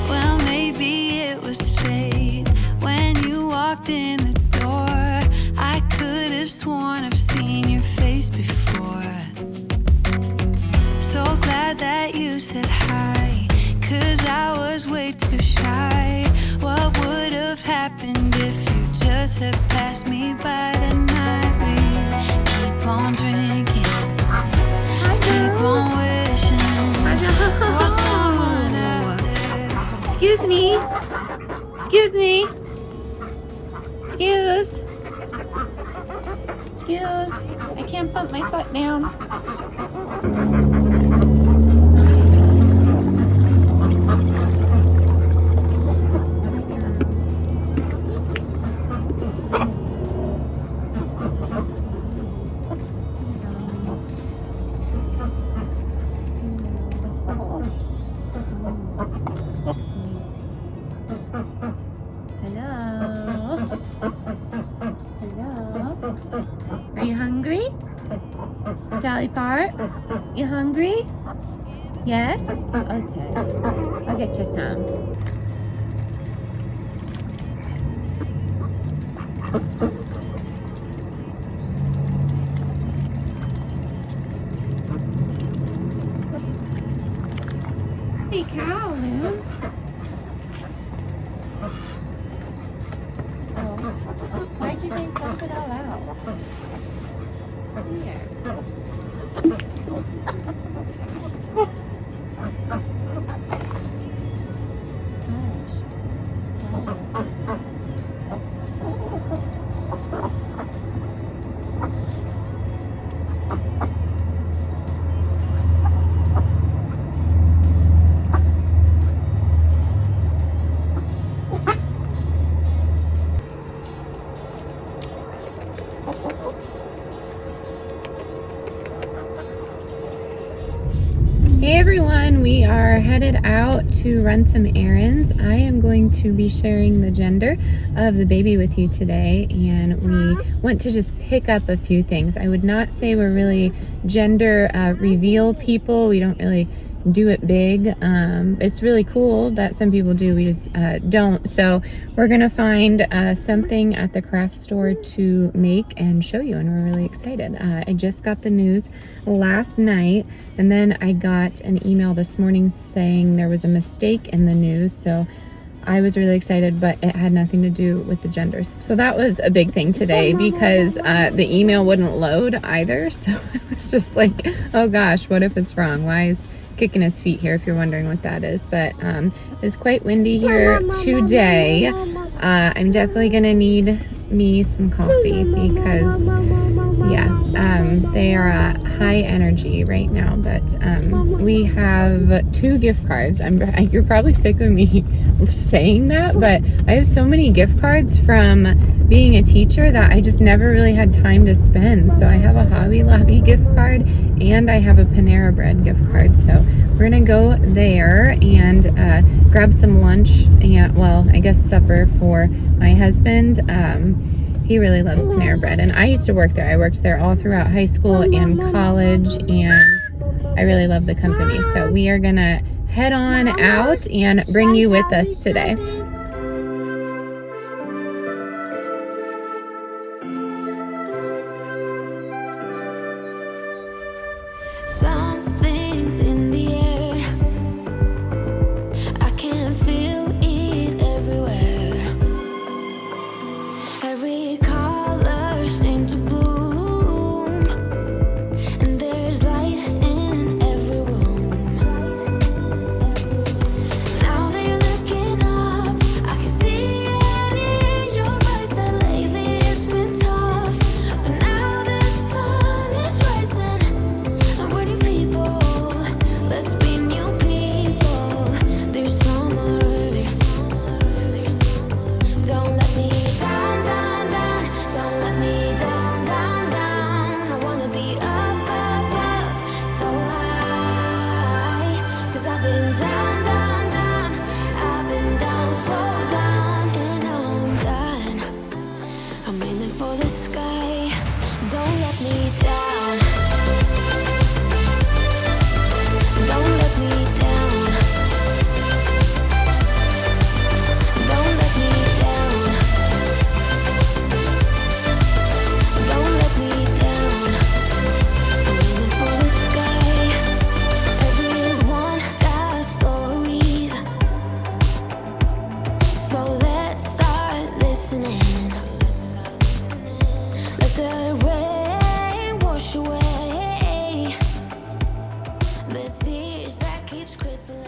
Well, maybe it was fate when you walked in the door. I could have sworn I've seen your face before. So glad that you said hi, 'cause I was way too shy. What would have happened if you just had passed me by the night? We keep on drinking, keep on wishing for someone out there. Excuse me. Excuse me. Excuse. Excuse. I can't put my foot down. Hello. Hello. Are you hungry? Dolly Part? You hungry? Yes? Okay. I'll get you some. Hey, cow, Loon. Why'd you say stuff it all out? Here. Hey everyone, we are headed out to run some errands. I am going to be sharing the gender of the baby with you today, and we want to just pick up a few things. I would not say we're really gender reveal people. We don't really do it big. It's really cool that some people do, we just don't. So we're gonna find something at the craft store to make and show you, and we're really excited. I just got the news last night, and then I got an email this morning saying there was a mistake in the news. So I was really excited, but it had nothing to do with the genders. So that was a big thing today because the email wouldn't load either. So it was just like, oh gosh, what if it's wrong? Why is kicking his feet here, if you're wondering what that is. But it's quite windy here today. I'm definitely gonna need me some coffee because they are high energy right now. But we have 2 gift cards. You're probably sick of me saying that, but I have so many gift cards from being a teacher that I just never really had time to spend. So I have a Hobby Lobby gift card and I have a Panera Bread gift card. So we're gonna go there and grab some lunch and, well, I guess supper for my husband. He really loves Panera Bread, and I used to work there. I worked there all throughout high school and college, and I really love the company. So we are gonna head on out and bring you with us today. Something's in the air. I can feel it everywhere. Every color seems to bloom, and there's light in every room. Now they're looking up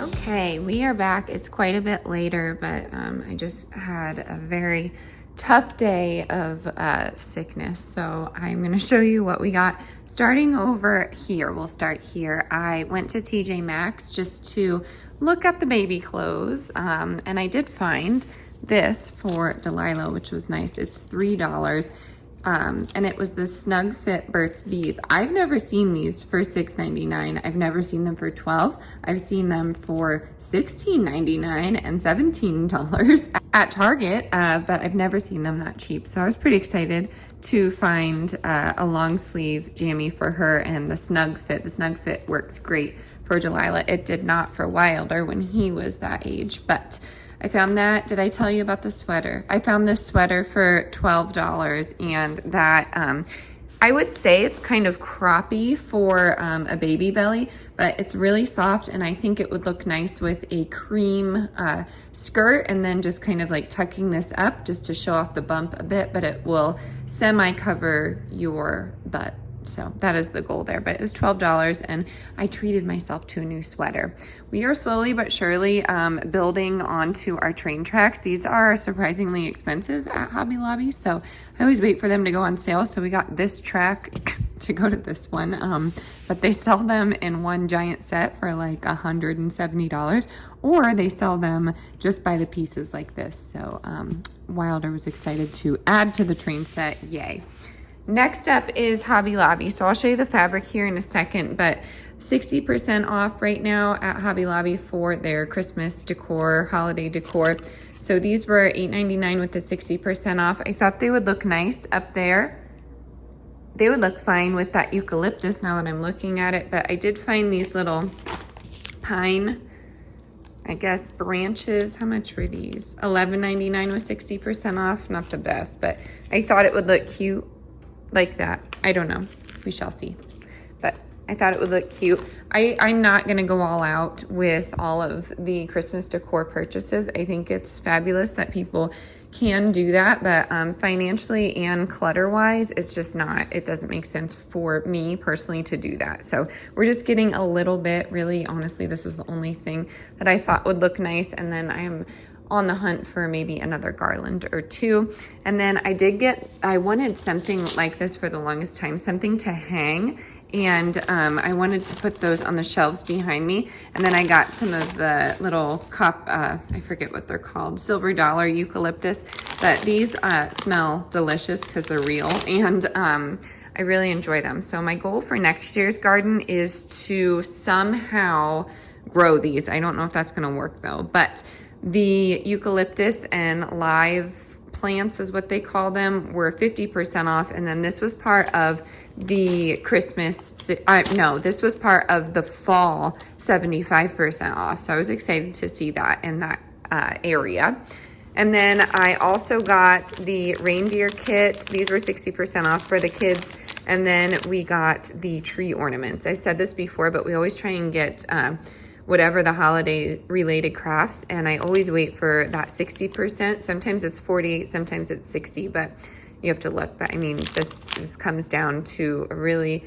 Okay, we are back. It's quite a bit later, but I just had a very tough day of sickness. So I'm going to show you what we got. Starting over here, we'll start here. I went to TJ Maxx just to look at the baby clothes, and I did find this for Delilah, which was nice. It's $3. And it was the Snug Fit Burt's Bees. I've never seen these for $6.99. I've never seen them for $12. I've seen them for $16.99 and $17 at Target, but I've never seen them that cheap. So I was pretty excited to find a long sleeve jammy for her and the Snug Fit. The Snug Fit works great for Delilah. It did not for Wilder when he was that age, but I found that. Did I tell you about the sweater? I found this sweater for $12, and that I would say it's kind of croppy for a baby belly, but it's really soft, and I think it would look nice with a cream skirt, and then just kind of like tucking this up just to show off the bump a bit, but it will semi-cover your butt. So that is the goal there, but it was $12, and I treated myself to a new sweater. We are slowly but surely building onto our train tracks. These are surprisingly expensive at Hobby Lobby, so I always wait for them to go on sale. So we got this track to go to this one, but they sell them in one giant set for like $170, or they sell them just by the pieces like this. So Wilder was excited to add to the train set. Yay. Next up is Hobby Lobby. So I'll show you the fabric here in a second, but 60% off right now at Hobby Lobby for their Christmas decor, holiday decor. So these were $8.99 with the 60% off. I thought they would look nice up there. They would look fine with that eucalyptus now that I'm looking at it, but I did find these little pine, I guess, branches. How much were these? $11.99 with 60% off. Not the best, but I thought it would look cute like that. I don't know. We shall see. But I thought it would look cute. I'm not going to go all out with all of the Christmas decor purchases. I think it's fabulous that people can do that, but financially and clutter-wise, it's just not. It doesn't make sense for me personally to do that. So we're just getting a little bit. Really, honestly, this was the only thing that I thought would look nice, and then I'm on the hunt for maybe another garland or two. And then I wanted something like this for the longest time, something to hang. And I wanted to put those on the shelves behind me. And then I got some of the little I forget what they're called, silver dollar eucalyptus. But these smell delicious because they're real. And I really enjoy them. So my goal for next year's garden is to somehow grow these. I don't know if that's gonna work though, but the eucalyptus and live plants is what they call them were 50% off, and then this was part of the this was part of the fall 75% off. So I was excited to see that in that area. And then I also got the reindeer kit. These were 60% off for the kids. And then we got the tree ornaments. I said this before, but we always try and get whatever the holiday related crafts, and I always wait for that 60%. Sometimes it's 40, sometimes it's 60, but you have to look. But I mean, this comes down to a really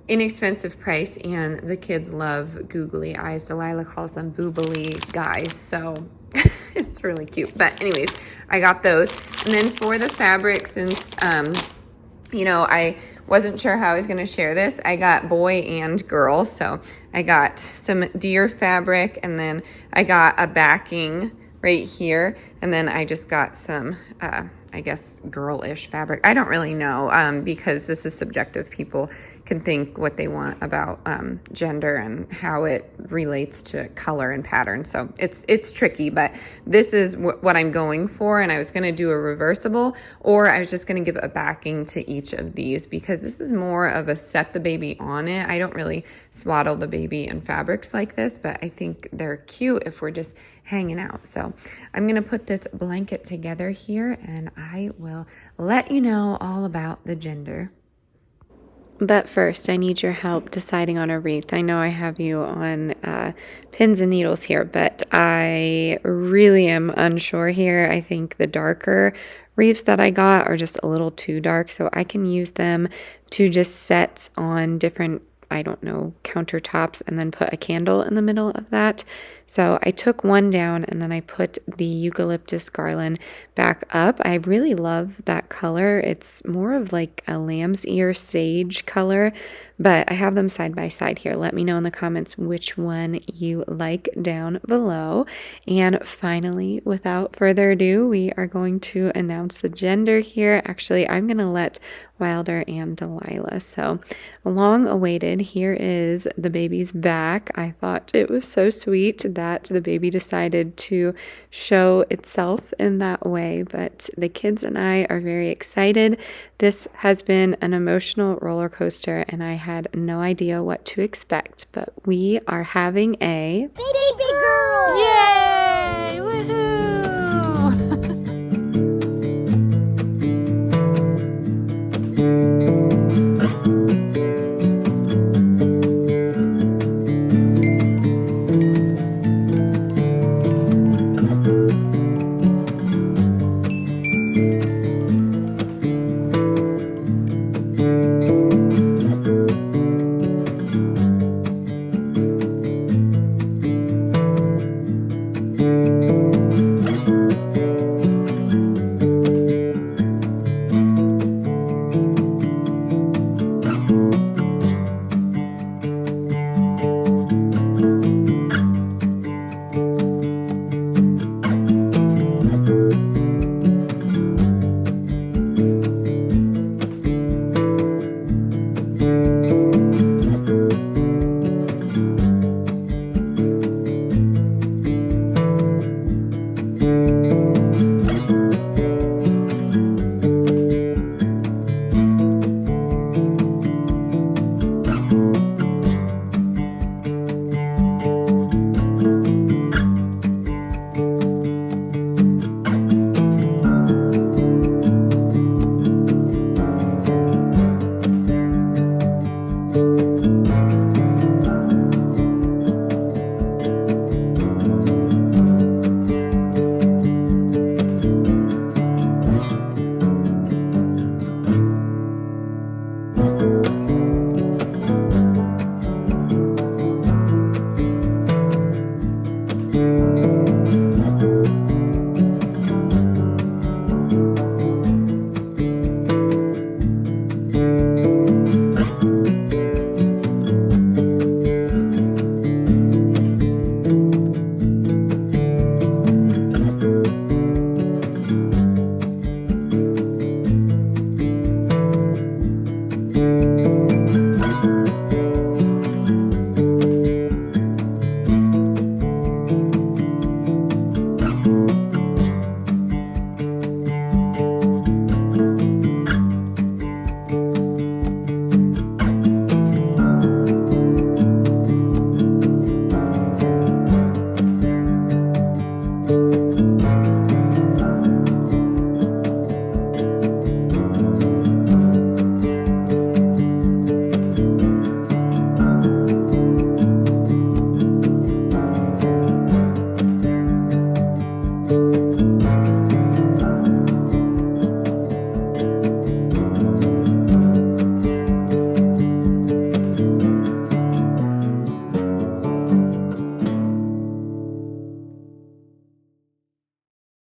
inexpensive price, and the kids love googly eyes. Delilah calls them boobily guys, so it's really cute. But anyways, I got those. And then for the fabric, since I wasn't sure how I was going to share this, I got boy and girl. So I got some deer fabric, and then I got a backing right here. And then I just got some, I guess, girl-ish fabric. I don't really know because this is subjective. People can think what they want about gender and how it relates to color and pattern. So it's tricky, but this is what I'm going for. And I was going to do a reversible, or I was just going to give a backing to each of these because this is more of a set the baby on it. I don't really swaddle the baby in fabrics like this, but I think they're cute if we're just hanging out. So I'm going to put this blanket together here, and I will let you know all about the gender. But first, I need your help deciding on a wreath. I know I have you on pins and needles here, but I really am unsure here. I think the darker wreaths that I got are just a little too dark, so I can use them to just set on different, I don't know, countertops and then put a candle in the middle of that. So I took one down and then I put the eucalyptus garland back up. I really love that color. It's more of like a lamb's ear sage color, but I have them side by side here. Let me know in the comments which one you like down below. And finally, without further ado, we are going to announce the gender here. Actually, I'm going to let Wilder and Delilah. So long awaited, here is the baby's back. I thought it was so sweet that the baby decided to show itself in that way, but the kids and I are very excited. This has been an emotional roller coaster and I had no idea what to expect, but we are having a baby girl